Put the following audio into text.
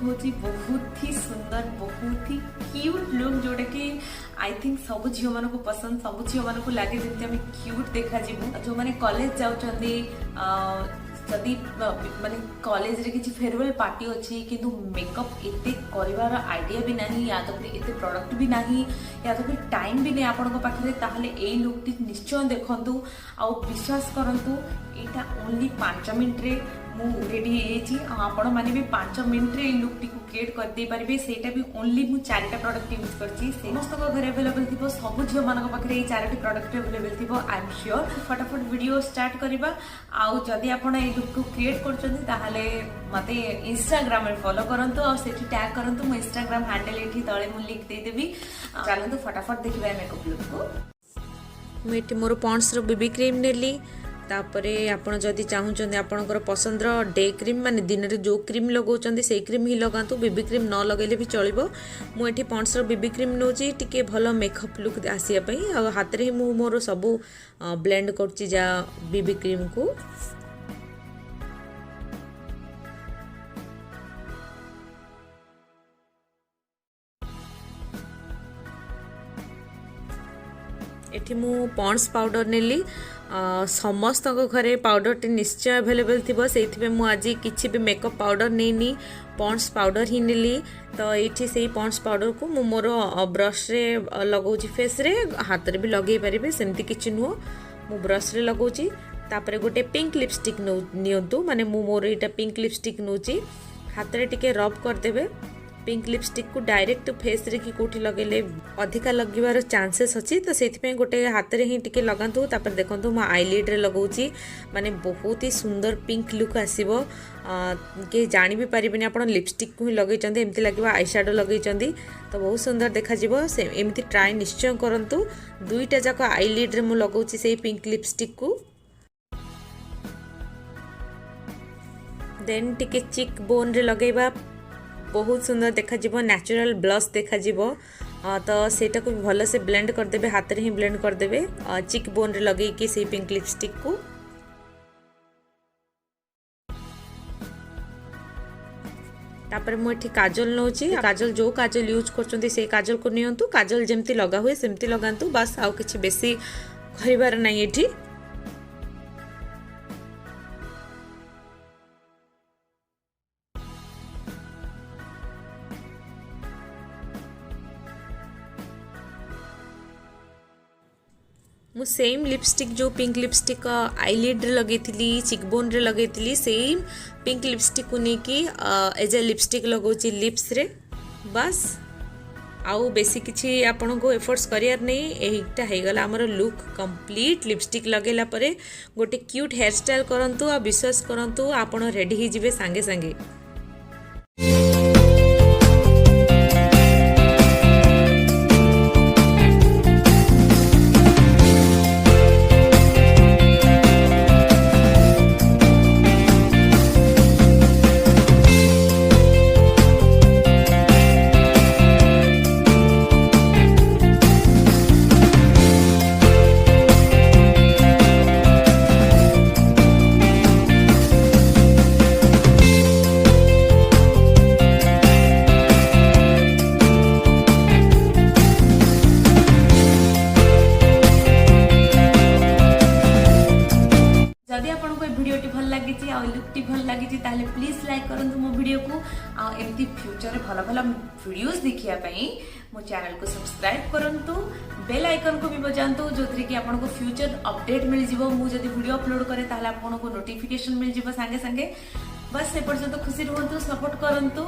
हूँ बहुत ही सुंदर बहुत ही क्यूट लुक जोटा कि आई थिंक सब झील मान पसंद सब झील मान लगे जमी आम क्यूट देखा जो मैंने कॉलेज जाऊँगी जदि माने कॉलेज रे किसी फेयरवेल पार्टी अच्छी किंतु मेकअप एते करिवार आइडिया भी नहीं या तो फिर एते प्रोडक्ट भी नहीं या तो फिर टाइम भी नहीं आपण पाखे ताहले ए लुक निश्चय देखंतु आ विश्वास करंतु एटा ओनली 5 मिनट रे मु रेडी हेची आपण माने भी 5 मिनट रे लुक टी क्रिएट कर दे परिबे सेटा भी ओनली मु 4टा प्रोडक्ट यूज करची समस्त को घर अवेलेबल थिबो सब झियो मानक पाखरे ए 4टी प्रोडक्ट अवेलेबल थिबो आई एम श्योर फटाफट वीडियो स्टार्ट करबा आउ जदी आपण ए लुक को क्रिएट करचंती ताहले मते इंस्टाग्राम रे फॉलो करंतु और सेठी टैग करंतु मो इंस्टाग्राम हैंडल एठी तळे मु लिंक दे देबी चलंतु फटाफट देखिबा मेकअप लुक को मेटी मोर पॉन्ड्स रो बेबी क्रीम नेली तापरे आपण जदि चाहूचंदी आपणकर पसंद रो डे क्रीम माने दिन रे जो क्रीम लगाउचंदी से क्रीम ही लगातु बेबी क्रीम न लगेले भी चलिबो मु एठी पॉन्ड्स रो बेबी क्रीम नोची टिके भलो मेकअप लुक आसिया पई आ हाथ रे मु मोर सब ब्लेंड करची जा बेबी क्रीम को एठी मु पॉन्ड्स पाउडर नेली समस्त घरे पाउडर टी निश्चय अवेलेबल थी से मु आज किसी भी मेकअप पाउडर नहीं पॉन्ड्स पाउडर ही नेली तो ये से पॉन्ड्स पाउडर को मु मोर ब्रश रे लगाऊँ फेस रे हाथ रे भी लगे पारे सेमती किसी नुह मु ब्रश रे लगाऊँ तापरे गोटे पिंक लिपस्टिक नियंतु माने मु मोर एटा पिंक लिपस्टिक नौची हाथ रे टिके रब करदेबे पिंक लिपस्टिक को डायरेक्ट फेस रे कि कोठी लगेले अधिका लगिवार चांसेस अछि तो सेति गोटे हाथ रे ही टिके लगांतु तापर देखंतु म आईलिड रे लगाउची माने बहुत ही सुंदर पिंक लुक आसीबो के जानि भी परिबेनी आपण लिपस्टिक को ही लगै चंदी एमती लागिबा आई शैडो लगै चंदी तो बहुत सुंदर देखा जिवो से एमती ट्राई निश्चय करंतु दुईटा जाक आईलिड रे म लगाउची से पिंक लिपस्टिक को देन टिके चिक बोन रे लगैबा बहुत सुंदर देखा जिवो नेचुरल ब्लश देखा जिवो तो सेटा को भल से ब्लेंड कर देबे हाथ रे ही ब्लेंड कर देबे चिक बोन रे लगे कि से पिंक लिपस्टिक को तापर मु एठी काजल नौची काजल जो काजल यूज करचंती से काजल को नियंतु काजल जेमती लगा हुए सेमती लगांतु बस आउ किछि बेसी खरिबार नै एठी मु सेम लिपस्टिक जो पिंक लिपस्टिक आईलिड रे लगे थी चिकबोन रे लगे थी सेम पिंक लिपस्टिक को लेकिन एज ए लिपस्टिक लगाऊँ लिप्स रे बस आउ बेसी किछि आपन को एफर्ट्स करियार नहीं एटा हे गला हमर लुक कंप्लीट लिपस्टिक लगेला परे गोटे क्यूट हेयर स्टाइल करंतु आ विश्वास करंतु आपन रेडी ही जिवे संगे संगे वीडियोटी भल लगी लुकटी भल लगी ताले प्लीज लाइक करंतु मो वीडियो को एमती फ्यूचर रे भल भल वीडियोस देखिया पई मो चैनल को सब्सक्राइब करंतु बेल आइकन को भी बजांतु जोथरे कि आपन को फ्यूचर अपडेट मिल जिवो मु जदी वीडियो अपलोड करे ताले आपन को नोटिफिकेशन मिल जिवो संगे संगे बस से पर्यंत खुशी रहंतु सपोर्ट करंतु।